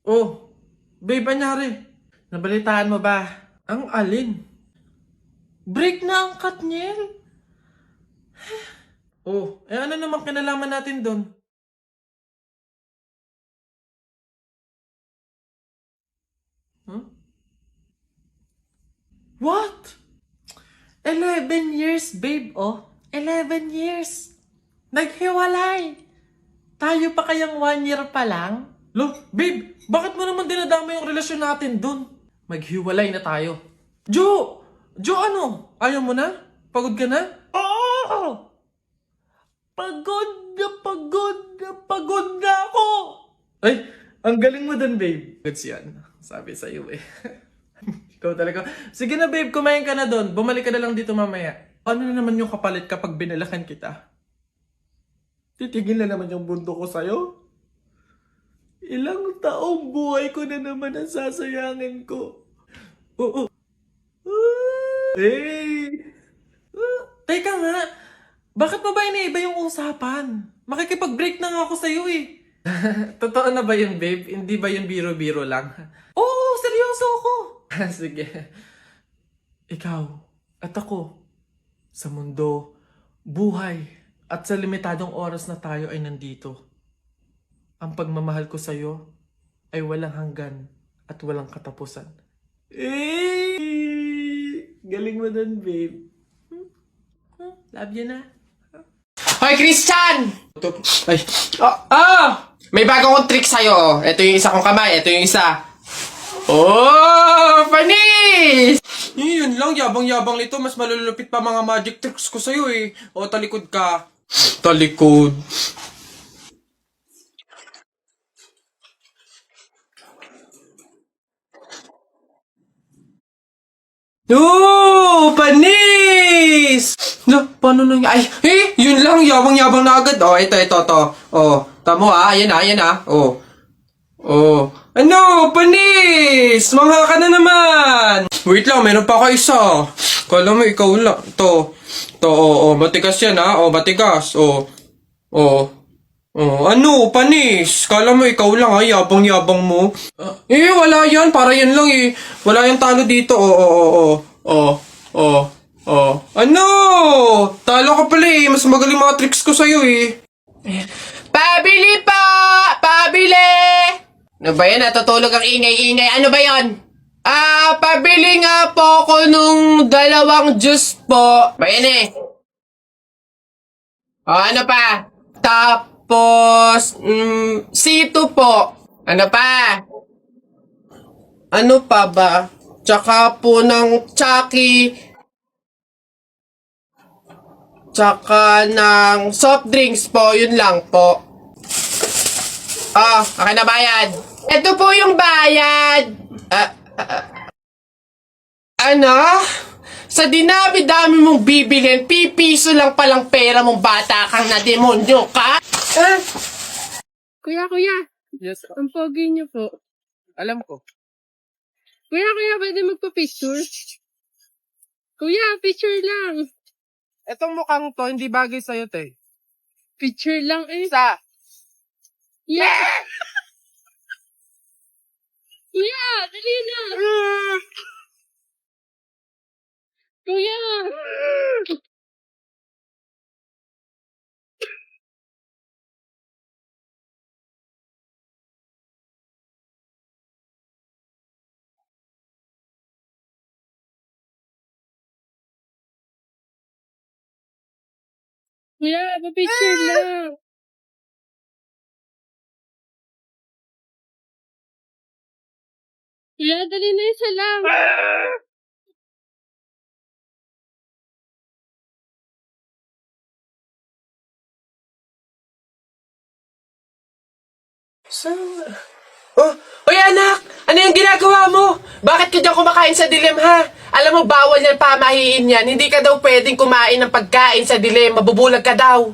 Oh, babe, anyari? Nabalitaan mo ba? Ang alin? Break na ang Katniel? Oh, ano naman kinalaman natin doon? Huh? What? 11 years, babe, oh. 11 years. Naghiwalay. Tayo pa kayang 1 year pa lang? Lo, babe, bakit mo naman dinadama yung relasyon natin dun? Maghiwalay na tayo. Jo! Jo, ano? Ayaw mo na? Pagod ka na? Oo! Pagod na ako! Ay, ang galing mo dun, babe. Goods yan. Sabi sa'yo eh. Ikaw talaga. Sige na, babe, kumain ka na dun. Bumalik ka na lang dito mamaya. Ano na naman yung kapalit kapag binalakan kita? Titigil na naman yung mundo ko sa'yo? Ilang taong buhay ko na naman ang sasayangin ko. Oo. Hey! Teka nga, bakit pa ba iniiba yung usapan? Makikipag-break na nga ako sa'yo eh. Totoo na ba yun, babe? Hindi ba yun biro-biro lang? Oo, seryoso ako. Sige. Ikaw at ako, sa mundo, buhay, at sa limitadong oras na tayo ay nandito. Ang pagmamahal ko sa'yo ay walang hanggan at walang katapusan. Galing mo dun, babe. Love you na. Hoy, Christian! Ay, May bago kong trick sa'yo. Ito yung isa kong kamay, ito yung isa. Oh, panis! yun lang, yabang-yabang nito. Mas malulupit pa mga magic tricks ko sa'yo eh. O, talikod ka. Talikod. Oh, panis! Na, paano nang... Ay, yun lang, yabang-yabang na agad. Oh, ito, to. Oh, tamo ayan na. Oh. Oh. Ano, panis! Mangha ka na naman! Wait lang, meron pa ako isa. Kala mo, ikaw lang. To, matigas yan ha. Oh, matigas. Oh. Ano, panis? Kala mo, ikaw lang ha, yabang-yabang mo. Wala yan, para yan lang eh. Wala yung talo dito. Ano? Talo ka pala eh. Mas magaling mga tricks ko sa'yo eh. Pabili pa! Pabili! Ano ba yan? Natutulog ang ingay-ingay. Ano ba yan? Pabili nga po ko nung 2 juice po. Ba yan eh? Ano pa? Tapos, C2 po. Ano pa? Ano pa ba? Tsaka po ng Chucky. Tsaka ng soft drinks po. Yun lang po. Okay na bayad. Ito po yung bayad. Ano? Sa dinami-dami mong bibilin, pipiso lang palang pera mong bata kang na demonyo ka? Kuya, Yes, ang pogi niyo po. alam ko. Kuya, pwede magpa-picture? Kuya, picture lang. Etong mukhang to, hindi bagay sa'yo, te. Picture lang eh. Isa. Yeah! Kuya, dali na. Kuya. Kuya, pa-picture lang. Kuya, dali na isa lang. Hoy anak! Ano yung ginagawa mo? Bakit ka dyan kumakain sa dilim ha? Alam mo, bawal yan pamahiin yan. Hindi ka daw pwedeng kumain ng pagkain sa dilim. Mabubulag ka daw.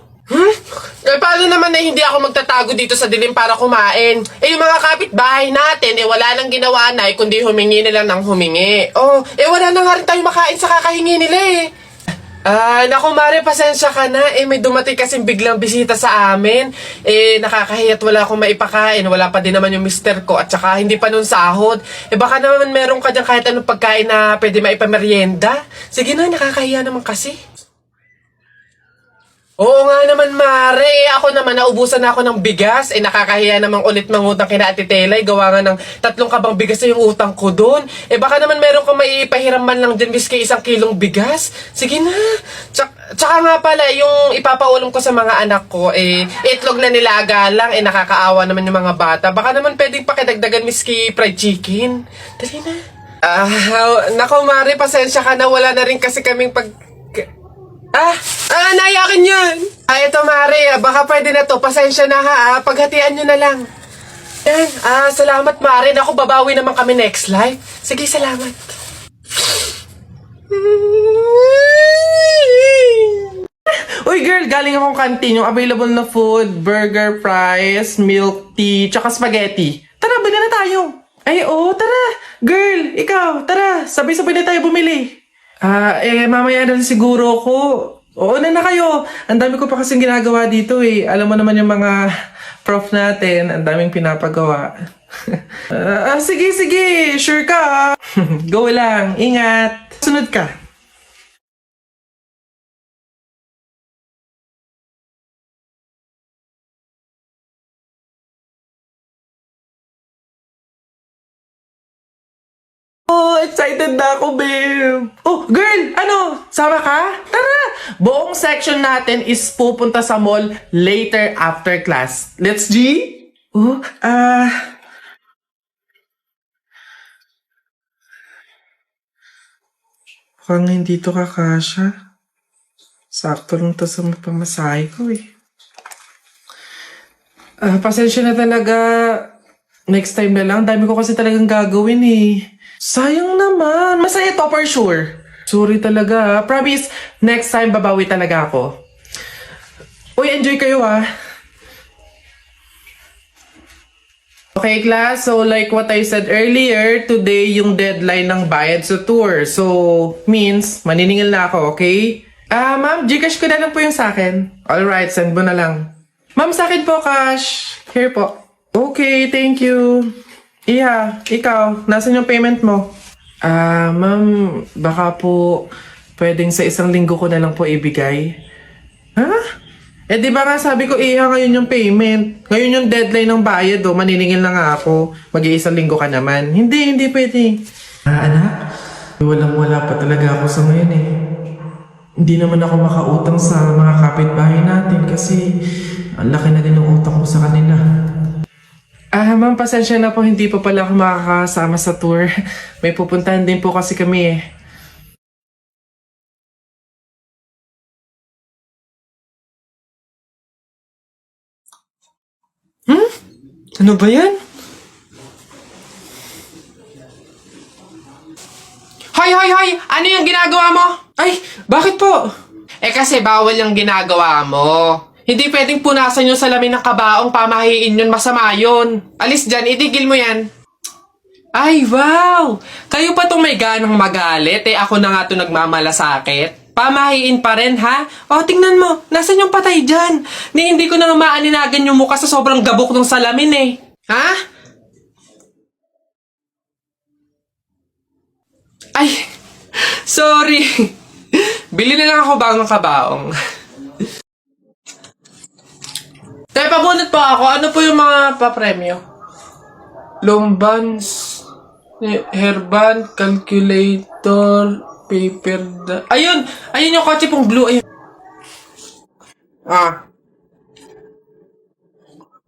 Paano naman na hindi ako magtatago dito sa dilim para kumain? Yung mga kapitbahay natin, wala nang ginawa na kundi humingi na lang ng humingi. Wala na nga rin tayo makain sa kakahingi nila eh. Naku Mare, pasensya ka na. May dumating kasing biglang bisita sa amin. Nakakahiya't wala akong maipakain. Wala pa din naman yung mister ko. At saka hindi pa nun sahod. Baka naman meron ka dyan kahit anong pagkain na pwede maipamerienda. Sige na, nakakahiya naman kasi. Oo nga naman, Mare. Ako naman, naubusan na ako ng bigas. Nakakahiya naman ulit mangutang kina Ate Telay. Gawa nga ng 3 kabang bigas na yung utang ko doon. Baka naman meron kang maipahiram man lang dyan, miski 1 kilong bigas. Sige na. Tsaka nga pala, yung ipapaulam ko sa mga anak ko, itlog na nilaga lang. Nakakaawa naman yung mga bata. Baka naman pwedeng pakidagdagan, miski fried chicken. Dali na. Naku, Mare, pasensya ka na. Wala na rin kasi kaming naiyakin yan. Ito Mare, baka pwede na to. Pasensya na ha. Paghatian nyo na lang. Yan. Salamat Mare. Naku, babawi naman kami next live. Sige, salamat. Uy girl, galing akong canteen. Yung available na food, burger, fries, milk tea, tsaka spaghetti. Tara, bili na tayo. Ay, oo, tara. Girl, ikaw, tara. Sabay-sabay na tayo bumili. Mamaya na siguro ko. Oo na kayo. Ang dami ko pa kasing ginagawa dito eh. Alam mo naman yung mga prof natin. Ang daming pinapagawa. Sige. Sure ka. Go lang. Ingat. Sunod ka. Oh, excited na ako, babe. Oh, girl, ano? Sama ka? Tara! Buong section natin is pupunta sa mall later after class. Let's G? Oh, mukhang hindi to kakasya. Sakto lang to sa pamasahe ko eh. Pasensya na talaga. Next time na lang. Dami ko kasi talagang gagawin eh. Sayang naman. Masaya to for sure. Sorry talaga. Promise, next time babawi talaga ako. Uy, enjoy kayo ah. Okay class, so like what I said earlier, today yung deadline ng bayad sa tour. So, means, maniningil na ako, okay? Ma'am, Gcash ko na lang po yung sa akin. Alright, send mo na lang. Ma'am, sa akin po, cash. Here po. Okay, thank you. Iha, ikaw, nasan yung payment mo? Ma'am, baka po pwedeng sa 1 linggo ko na lang po ibigay. Ha? Di ba nga sabi ko, Iha, ngayon yung payment. Ngayon yung deadline ng bayad, maniningil na nga ako. Mag-1 linggo ka naman. Hindi pwede. Anak, walang-wala pa talaga ako sa ngayon eh. Hindi naman ako makautang sa mga kapitbahay natin kasi ang laki na din ng utang ko sa kanila. Ma'am, pasensya na po, hindi pa pala ako makakasama sa tour. May pupuntahan din po kasi kami eh. Ano ba yan? Hoy! Ano yung ginagawa mo? Ay, bakit po? Kasi bawal yung ginagawa mo. Hindi pwedeng punasan yung salamin ng kabaong, pamahiin yun, masama yun. Alis dyan, itigil mo yan. Ay, wow! Kayo pa tong may ganang magalit, ako na nga to nagmamalasakit. Pamahiin pa rin, ha? Tingnan mo, nasan yung patay dyan? Hindi ko na nga maaninagan yung mukha sa sobrang gabok ng salamin, Ha? Ay, sorry. Bili na lang ako bagong kabaong. Tay, pabunot po ako. Ano po yung mga papremyo? Lombans, hairband, calculator, paper Ayun yung kotse pong blue. Ayun.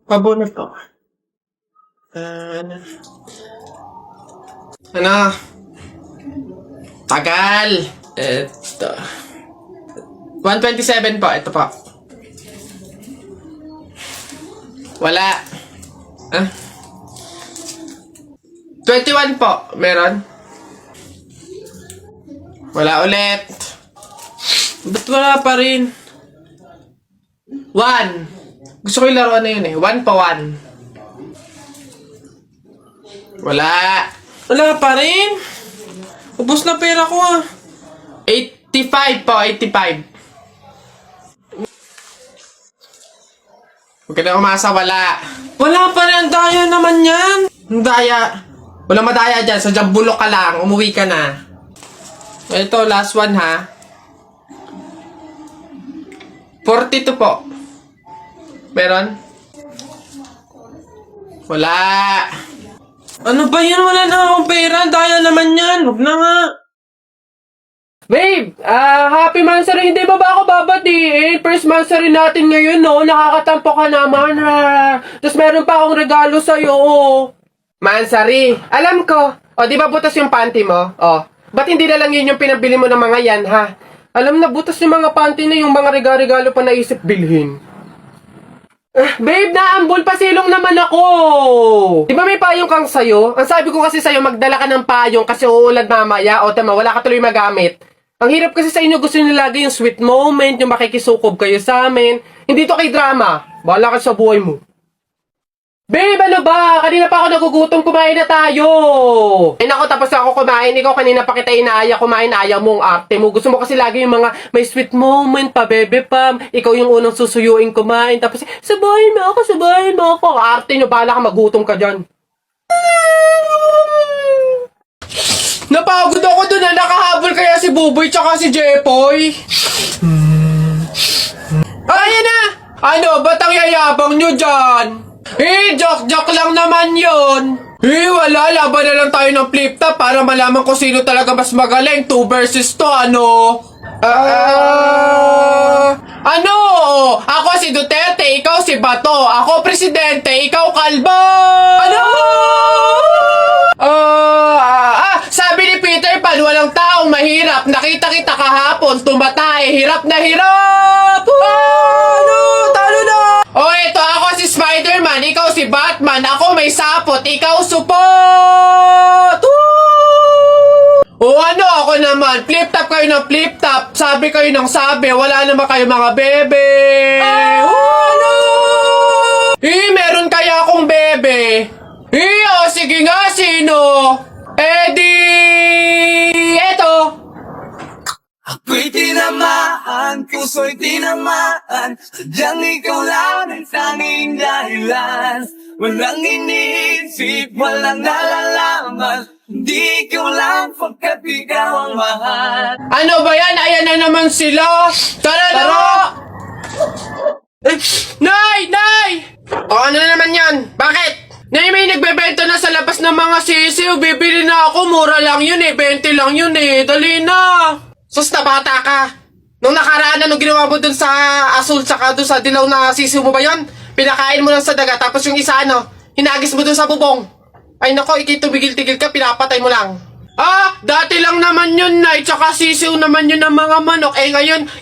Pabunot po. Ano? Tagal. Ito. 127 po. Ito po. Wala. 21 po. Meron? Wala ulit. Ba't wala pa rin? 1. Gusto ko yung laruan na yun 1 pa 1. Wala. Wala pa rin. Ubus na pera ko 18. 85 po, 85. Huwag ka na umasa, wala. Wala pa rin, ang daya naman yan. Ang daya. Walang madaya dyan, sadyang bulok ka lang, umuwi ka na. Ito, last one ha. 42 po. Meron? Wala. Ano ba yan? Wala na akong pera. Daya naman yan. Huwag na nga. Babe, happy Mansari. Hindi ba ako babatiin? First Mansari natin ngayon, no? Nakakatampo ka naman, ha? Tapos meron pa akong regalo sa'yo. Mansari, alam ko. O, di ba butas yung panty mo? O, ba't hindi na lang yun yung pinabili mo ng mga yan, ha? Alam na, butas yung mga panty na yung mga regalo pa naisip bilhin. Babe, naambol, pasilong naman ako! Di ba may payong kang sayo? Ang sabi ko kasi sayo, magdala ka ng payong kasi uulad mamaya. O, tama, wala ka tuloy magamit. Ang hirap kasi sa inyo, gusto nyo lagi yung sweet moment, yung makikisukob kayo sa amin. Hindi to kay drama. Bahala ka sa buhay mo. Babe, ano ba? Kanina pa ako nagugutom, kumain na tayo! Eh naku, tapos ako kumain. Ikaw kanina pa kita inaaya, kumain, ayaw mo ang arte mo. Gusto mo kasi lagi yung mga may sweet moment pa, bebe pam. Ikaw yung unang susuyuin kumain. Tapos, sabahin mo ako. Arte nyo, bahala ka, magutom ka dyan. Napagod ako dun na nakahabol kaya si Buboy tsaka si Jepoy. Ayan na! Ano, ba't ang yayabang nyo dyan? Joke lang naman yon. Wala, laban na lang tayo ng flip top para malaman ko sino talaga mas magaling. 2 versus 2, ano? Ano? Ako si Duterte, ikaw si Bato. Ako presidente, ikaw kalbo. Ano? Sabi ni Peter Pan, walang taong mahirap. Nakita kita kahapon, tumatay, hirap na hirap. Ano? Talo na. Ito ako si Spider-Man, ikaw si Batman. Ako may sapot, ikaw supot. Ano ako naman? Flip top kayo ng flip top. Sabi kayo ng sabi, wala naman kayo mga bebe. Ano? Meron kaya akong bebe. Sige nga, sino? Eto. Ako'y tinamaan, puso'y tinamaan. Sadyang ikaw lang ang tanging dahilan. Walang iniisip, walang nalalaman. Hindi ikaw lang pagkat ikaw ang mahal. Ano ba yan? Ayan na naman sila. Tara! Nay! Ano na naman yan? Bakit? Nay, may nagbebenta na sa labas ng mga sisiw. Bibili na ako. Mura lang yun 20 lang yun Dali na. Sus, na bata ka. Nung nakaraan nung ginawa mo dun sa asul tsaka dun sa dilaw na sisiw mo ba yun? Pinakain mo lang sa daga tapos yung isa hinagis mo dun sa bubong. Ay nako, tumigil-tigil ka, pinapatay mo lang. Dati lang naman yun, Nay. Tsaka sisiw naman yun ng mga manok. Ngayon,